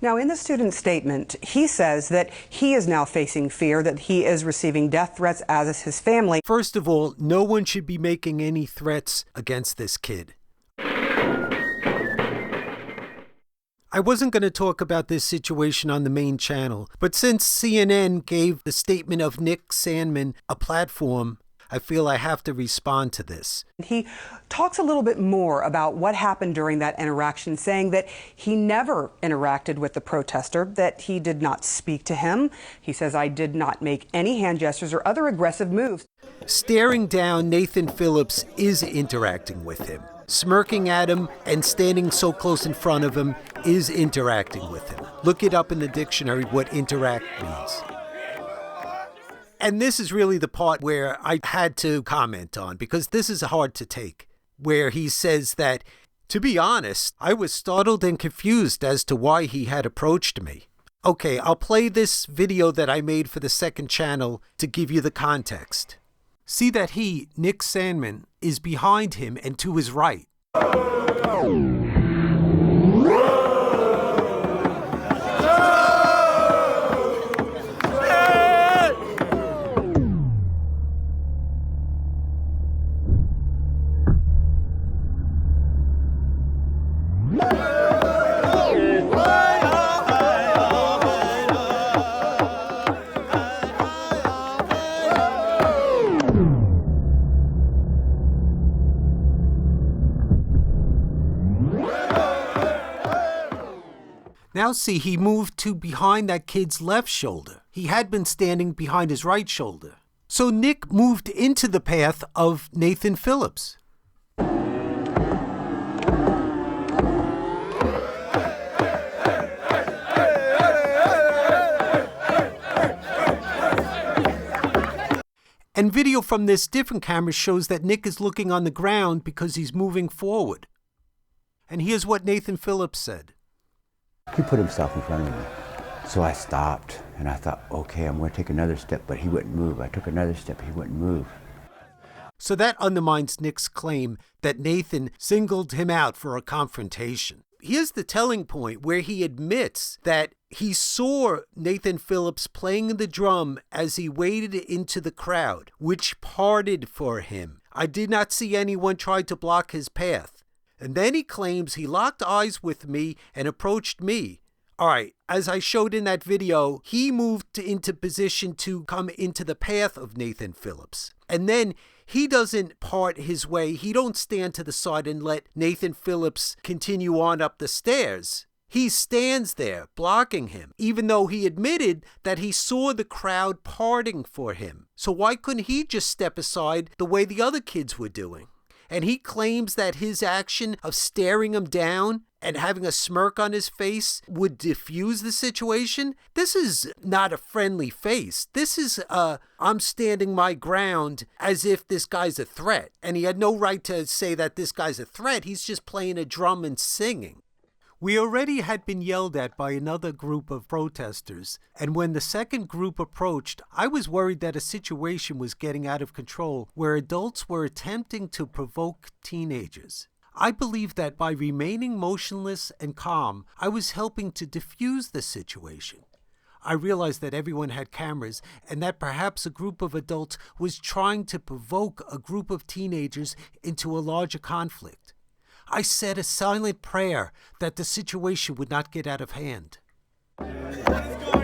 Now, in the student's statement, he says that he is now facing fear, that he is receiving death threats, as is his family. First of all, no one should be making any threats against this kid. I wasn't going to talk about this situation on the main channel, but since CNN gave the statement of Nick Sandmann a platform, I feel I have to respond to this. He talks a little bit more about what happened during that interaction, saying that he never interacted with the protester, that he did not speak to him. He says, "I did not make any hand gestures or other aggressive moves." Staring down Nathan Phillips is interacting with him. Smirking at him and standing so close in front of him is interacting with him. Look it up in the dictionary what interact means. And this is really the part where I had to comment on, because this is hard to take, where he says that, to be honest, I was startled and confused as to why he had approached me. Okay, I'll play this video that I made for the second channel to give you the context. See that he, Nick Sandmann, is behind him and to his right. Now see, he moved to behind that kid's left shoulder. He had been standing behind his right shoulder. So Nick moved into the path of Nathan Phillips. And video from this different camera shows that Nick is looking on the ground because he's moving forward. And here's what Nathan Phillips said. He put himself in front of me. So I stopped and I thought, okay, I'm going to take another step, but he wouldn't move. I took another step, he wouldn't move. So that undermines Nick's claim that Nathan singled him out for a confrontation. Here's the telling point where he admits that he saw Nathan Phillips playing the drum as he waded into the crowd, which parted for him. I did not see anyone try to block his path. And then he claims he locked eyes with me and approached me. All right, as I showed in that video, he moved into position to come into the path of Nathan Phillips. And then he doesn't part his way. He don't stand to the side and let Nathan Phillips continue on up the stairs. He stands there blocking him, even though he admitted that he saw the crowd parting for him. So why couldn't he just step aside the way the other kids were doing? And he claims that his action of staring him down and having a smirk on his face would diffuse the situation. This is not a friendly face. This is I'm standing my ground as if this guy's a threat. And he had no right to say that this guy's a threat. He's just playing a drum and singing. We already had been yelled at by another group of protesters, and when the second group approached, I was worried that a situation was getting out of control where adults were attempting to provoke teenagers. I believe that by remaining motionless and calm, I was helping to diffuse the situation. I realized that everyone had cameras and that perhaps a group of adults was trying to provoke a group of teenagers into a larger conflict. I said a silent prayer that the situation would not get out of hand. What is going